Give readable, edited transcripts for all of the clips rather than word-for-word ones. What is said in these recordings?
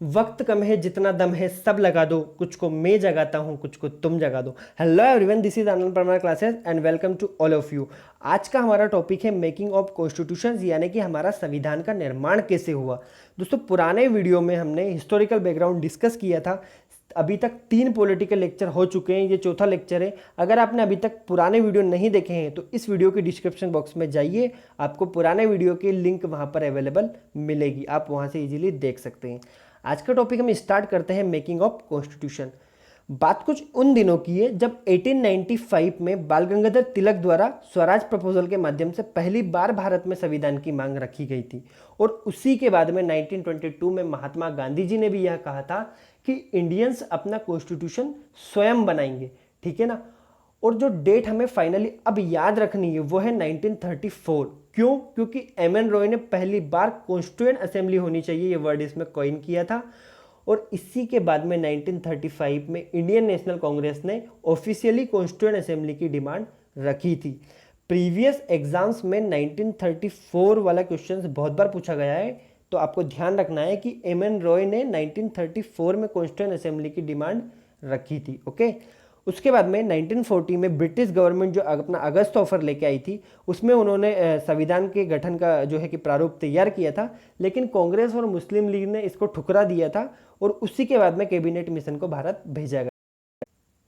वक्त कम है जितना दम है सब लगा दो, कुछ को मैं जगाता हूँ कुछ को तुम जगा दो। Hello everyone, this is Anand Parmar classes and welcome to all of you. आज का हमारा टॉपिक है मेकिंग ऑफ कॉन्स्टिट्यूशन, यानी कि हमारा संविधान का निर्माण कैसे हुआ। दोस्तों, पुराने वीडियो में हमने हिस्टोरिकल बैकग्राउंड डिस्कस किया था। अभी तक 3 पॉलिटिकल लेक्चर हो चुके हैं, ये चौथा लेक्चर है। अगर आपने अभी तक पुराने वीडियो नहीं देखे हैं तो इस वीडियो के डिस्क्रिप्शन बॉक्स में जाइए, आपको पुराने वीडियो की लिंक वहाँ पर अवेलेबल मिलेगी, आप वहाँ से इजीली देख सकते हैं। आज का टॉपिक हम स्टार्ट करते हैं मेकिंग ऑफ कॉन्स्टिट्यूशन। बात कुछ उन दिनों की है जब 1895 में बाल गंगाधर तिलक द्वारा स्वराज प्रपोजल के माध्यम से पहली बार भारत में संविधान की मांग रखी गई थी। और उसी के बाद में 1922 में महात्मा गांधी जी ने भी यह कहा था कि इंडियंस अपना कॉन्स्टिट्यूशन स्वयं बनाएंगे। ठीक है ना। और जो डेट हमें फाइनली अब याद रखनी है वो है 1934। क्यों? क्योंकि एम.एन. रॉय ने पहली बार कॉन्स्टिट्यूएंट असेंबली होनी चाहिए, ये वर्ड इसमें कॉइन किया था। और इसी के बाद में 1935 में इंडियन नेशनल कांग्रेस ने ऑफिशियली कॉन्स्टिट्यूएंट असेंबली की डिमांड रखी थी। प्रीवियस एग्जाम्स में 1934 वाला क्वेश्चन बहुत बार पूछा गया है, तो आपको ध्यान रखना है कि एम.एन. रॉय ने 1934 में कॉन्स्टिट्यूएंट असेंबली की डिमांड रखी थी। ओके। उसके बाद में 1940 में ब्रिटिश गवर्नमेंट जो अपना अगस्त ऑफर लेके आई थी, उसमें उन्होंने संविधान के गठन का जो है कि प्रारूप तैयार किया था, लेकिन कांग्रेस और मुस्लिम लीग ने इसको ठुकरा दिया था और उसी के बाद में कैबिनेट मिशन को भारत भेजा गया।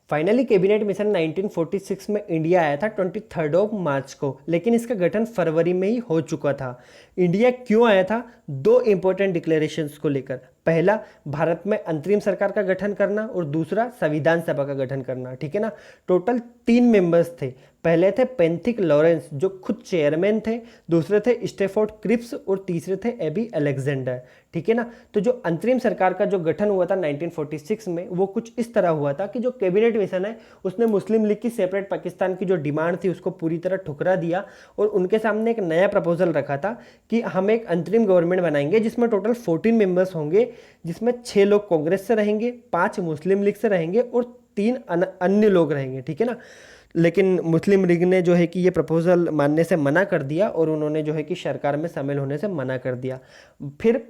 फाइनली कैबिनेट मिशन 1946 में इंडिया आया था 23 मार्च को, लेकिन इसका गठन फरवरी में ही हो चुका था। इंडिया क्यों आया था? 2 इंपॉर्टेंट डिक्लेरेशंस को लेकर। पहला, भारत में अंतरिम सरकार का गठन करना, और दूसरा संविधान सभा का गठन करना। ठीक है ना। टोटल 3 मेंबर्स थे। पहले थे पेंथिक लॉरेंस जो खुद चेयरमैन थे, दूसरे थे स्टेफोर्ड क्रिप्स और तीसरे थे एबी अलेक्जेंडर। ठीक है ना। तो जो अंतरिम सरकार का जो गठन हुआ था 1946 में, वो कुछ इस तरह हुआ था कि जो कैबिनेट मिशन है उसने मुस्लिम लीग की सेपरेट पाकिस्तान की जो डिमांड थी उसको पूरी तरह ठुकरा दिया और उनके सामने एक नया प्रपोजल रखा था कि हम एक अंतरिम गवर्नमेंट बनाएंगे जिसमें टोटल 14 मेंबर्स होंगे, जिसमें 6 लोग कांग्रेस से रहेंगे, 5 मुस्लिम लीग से रहेंगे और 3 अन्य लोग रहेंगे। ठीक है ना। लेकिन मुस्लिम लीग ने जो है कि ये प्रपोजल मानने से मना कर दिया और उन्होंने जो है कि सरकार में शामिल होने से मना कर दिया। फिर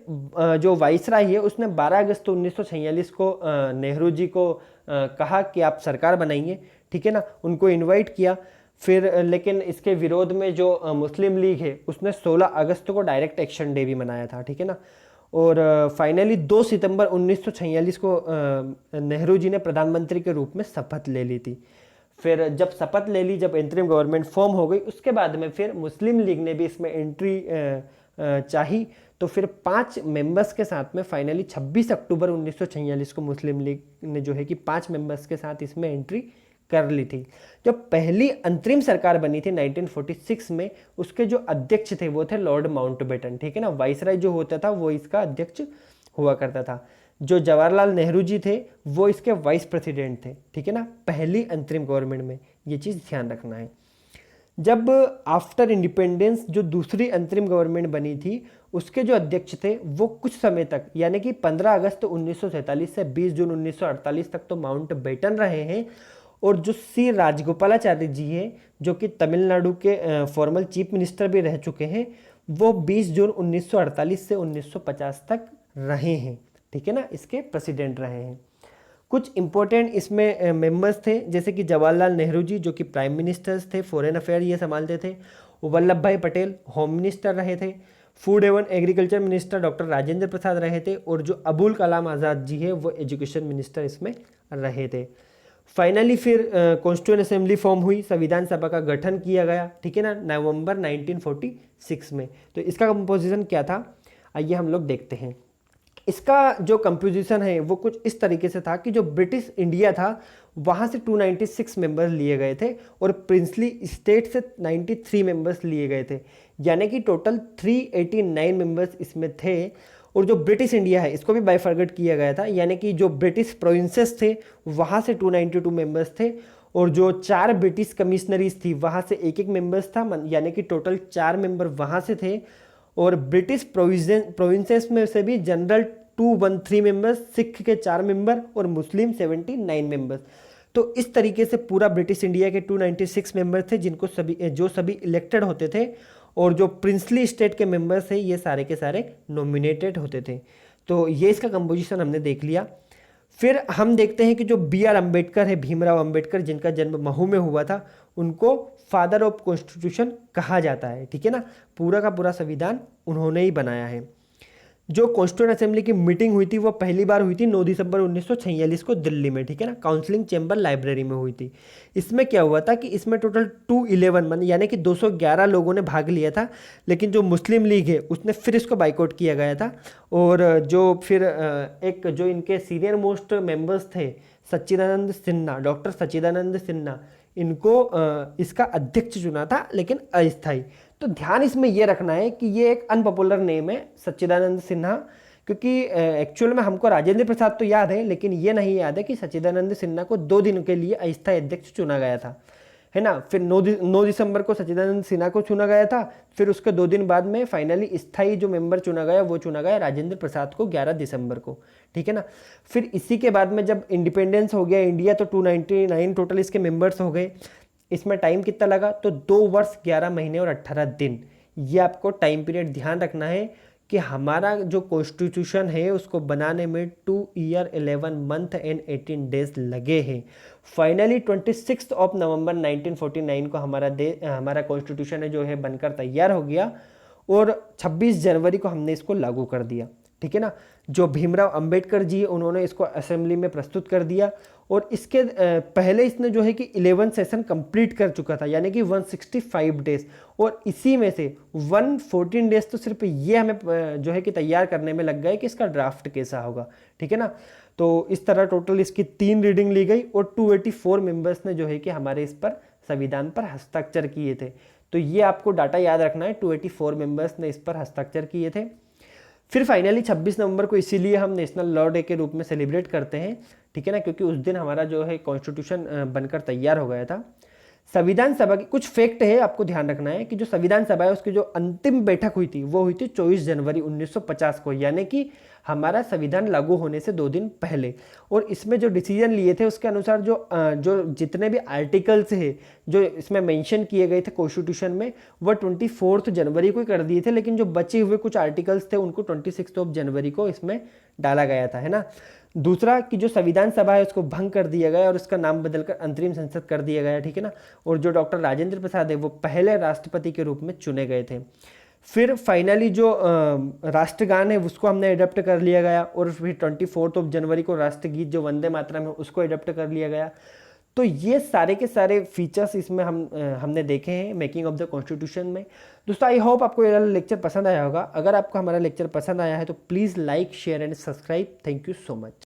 जो वाइसराय है उसने 12 अगस्त 1946 को नेहरू जी को कहा कि आप सरकार बनाइए। ठीक है ना। उनको इनवाइट किया। फिर लेकिन इसके विरोध में जो मुस्लिम लीग है उसने 16 अगस्त को डायरेक्ट एक्शन डे भी मनाया था। ठीक है ना। और फाइनली 2 सितंबर 1946 को नेहरू जी ने प्रधानमंत्री के रूप में शपथ ले ली थी। फिर जब शपथ ले ली, जब इंटरिम गवर्नमेंट फॉर्म हो गई, उसके बाद में फिर मुस्लिम लीग ने भी इसमें एंट्री चाही, तो फिर 5 मेंबर्स के साथ में फाइनली 26 अक्टूबर 1946 को मुस्लिम लीग ने जो है कि 5 मेंबर्स के साथ इसमें एंट्री कर ली थी। जब पहली अंतरिम सरकार बनी थी 1946 में, उसके जो अध्यक्ष थे वो थे लॉर्ड माउंटबेटन। ठीक है ना। वाइसराय जो होता था वो इसका अध्यक्ष हुआ करता था। जो जवाहरलाल नेहरू जी थे वो इसके वाइस प्रेसिडेंट थे। ठीक है ना। पहली अंतरिम गवर्नमेंट में ये चीज़ ध्यान रखना है। जब आफ्टर इंडिपेंडेंस जो दूसरी अंतरिम गवर्नमेंट बनी थी उसके जो अध्यक्ष थे वो कुछ समय तक, यानी कि 15 अगस्त 1947 से 20 जून 1948 तक तो माउंटबेटन रहे हैं। और जो सी राजगोपालाचारी जी हैं जो कि तमिलनाडु के फॉर्मल चीफ मिनिस्टर भी रह चुके हैं, वो 20 जून 1948 से 1950 तक रहे हैं। ठीक है ना। इसके प्रेसिडेंट रहे हैं। कुछ इंपॉर्टेंट इसमें मेंबर्स थे, जैसे कि जवाहरलाल नेहरू जी जो कि प्राइम मिनिस्टर्स थे, फॉरेन अफेयर ये संभालते थे। वल्लभ भाई पटेल होम मिनिस्टर रहे थे। फूड एवं agriculture minister doctor Rajendra Prasad रहे थे। और जो अबुल कलाम आज़ाद जी है वो एजुकेशन मिनिस्टर इसमें रहे थे। फाइनली फिर कॉन्स्टिट्यूएंट असेंबली फॉर्म हुई, संविधान सभा का गठन किया गया। ठीक है ना। नवंबर 1946 में। तो इसका कंपोजिशन क्या था, आइए हम लोग देखते हैं। इसका जो कंपोजिशन है वो कुछ इस तरीके से था कि जो ब्रिटिश इंडिया था वहाँ से 296 मेंबर्स लिए गए थे और प्रिंसली स्टेट से 93 मेंबर्स लिए गए थे, यानी कि टोटल 389 मेंबर्स इसमें थे। और जो ब्रिटिश इंडिया है इसको भी बाइफर्गेट किया गया था, यानी कि जो ब्रिटिश प्रोविंसेस थे वहाँ से 292 मेंबर्स थे और जो 4 ब्रिटिश कमिश्नरीज थी वहाँ से एक मेंबर्स था, यानी कि टोटल 4 मेंबर वहाँ से थे। और ब्रिटिश प्रोविंसेस में से भी जनरल 213 मेंबर्स, सिख के 4 मेंबर और मुस्लिम 79 मेंबर्स। तो इस तरीके से पूरा ब्रिटिश इंडिया के 296 मेंबर थे जिनको सभी इलेक्टेड होते थे। और जो प्रिंसली स्टेट के मेंबर्स हैं ये सारे के सारे नॉमिनेटेड होते थे। तो ये इसका कंपोजिशन हमने देख लिया। फिर हम देखते हैं कि जो बी आर अम्बेडकर है, भीमराव अम्बेडकर, जिनका जन्म महू में हुआ था, उनको फादर ऑफ कॉन्स्टिट्यूशन कहा जाता है। ठीक है ना, पूरा का पूरा संविधान उन्होंने ही बनाया है। जो कॉन्स्टिट्यूएंट असेंबली की मीटिंग हुई थी वो पहली बार हुई थी 9 दिसंबर 1946 को दिल्ली में। ठीक है ना, काउंसलिंग चैम्बर लाइब्रेरी में हुई थी। इसमें क्या हुआ था कि इसमें टोटल 211 मन यानी कि 211 लोगों ने भाग लिया था, लेकिन जो मुस्लिम लीग है उसने फिर इसको बाइकआउट किया गया था। और जो फिर एक जो इनके सीनियर मोस्ट मेंबर्स थे, सच्चिदानंद सिन्हा, डॉक्टर सच्चिदानंद सिन्हा, इनको इसका अध्यक्ष चुना था, लेकिन अस्थायी। तो ध्यान इसमें यह रखना है कि ये एक अनपॉपुलर नेम है सच्चिदानंद सिन्हा, क्योंकि एक्चुअल में हमको राजेंद्र प्रसाद तो याद है, लेकिन ये नहीं याद है कि सच्चिदानंद सिन्हा को 2 दिन के लिए अस्थायी अध्यक्ष चुना गया था, है ना। फिर 9 दिसंबर को सच्चिदानंद सिन्हा को चुना गया था। फिर उसके 2 दिन बाद में फाइनली स्थायी जो मेंबर चुना गया वो चुना गया राजेंद्र प्रसाद को 11 दिसंबर को। ठीक है ना। फिर इसी के बाद में जब इंडिपेंडेंस हो गया इंडिया, तो 299 टोटल इसके मेंबर्स हो गए। इसमें टाइम कितना लगा, तो 2 वर्ष 11 महीने और 18 दिन। ये आपको टाइम पीरियड ध्यान रखना है कि हमारा जो कॉन्स्टिट्यूशन है उसको बनाने में 2 ईयर 11 मंथ एंड 18 डेज लगे हैं। फाइनली 26 ऑफ नवंबर 1949 को हमारा कॉन्स्टिट्यूशन है जो है बनकर तैयार हो गया, और 26 जनवरी को हमने इसको लागू कर दिया। ठीक है ना। जो भीमराव अंबेडकर जी उन्होंने इसको असेंबली में प्रस्तुत कर दिया, और इसके पहले इसने जो है कि 11 सेशन कंप्लीट कर चुका था, यानी कि 165 डेज, और इसी में से 114 डेज तो सिर्फ ये हमें जो है कि तैयार करने में लग गए कि इसका ड्राफ्ट कैसा होगा। ठीक है ना। तो इस तरह टोटल इसकी 3 रीडिंग ली गई, और 284 मेंबर्स ने जो है कि हमारे इस पर संविधान पर हस्ताक्षर किए थे। तो ये आपको डाटा याद रखना है, 284 मेंबर्स ने इस पर हस्ताक्षर किए थे। फिर फाइनली 26 नवंबर को इसीलिए हम नेशनल लॉ डे के रूप में सेलिब्रेट करते हैं। ठीक है ना, क्योंकि उस दिन हमारा जो है कॉन्स्टिट्यूशन बनकर तैयार हो गया था। संविधान सभा की कुछ फैक्ट है, आपको ध्यान रखना है कि जो संविधान सभा है उसकी जो अंतिम बैठक हुई थी वो हुई थी 24 जनवरी 1950 को, यानी कि हमारा संविधान लागू होने से 2 दिन पहले। और इसमें जो डिसीजन लिए थे उसके अनुसार जो जितने भी आर्टिकल्स है जो इसमें मेंशन किए गए थे कॉन्स्टिट्यूशन में, वो 24 जनवरी को कर दिए थे, लेकिन जो बचे हुए कुछ आर्टिकल्स थे उनको 26 ऑफ जनवरी को इसमें डाला गया था, है ना। दूसरा कि जो संविधान सभा है उसको भंग कर दिया गया और उसका नाम बदलकर अंतरिम संसद कर दिया गया। ठीक है ना। और जो डॉक्टर राजेंद्र प्रसाद है वो पहले राष्ट्रपति के रूप में चुने गए थे। फिर फाइनली जो राष्ट्रगान है उसको हमने एडप्ट कर लिया गया, और फिर 24 जनवरी को राष्ट्रगीत जो वंदे मातरम है उसको एडप्ट कर लिया गया। तो ये सारे के सारे फीचर्स इसमें हमने देखे हैं मेकिंग ऑफ द कॉन्स्टिट्यूशन में। दोस्तों आई होप आपको ये लेक्चर पसंद आया होगा। अगर आपको हमारा लेक्चर पसंद आया है तो please like, share and subscribe. Thank you so much.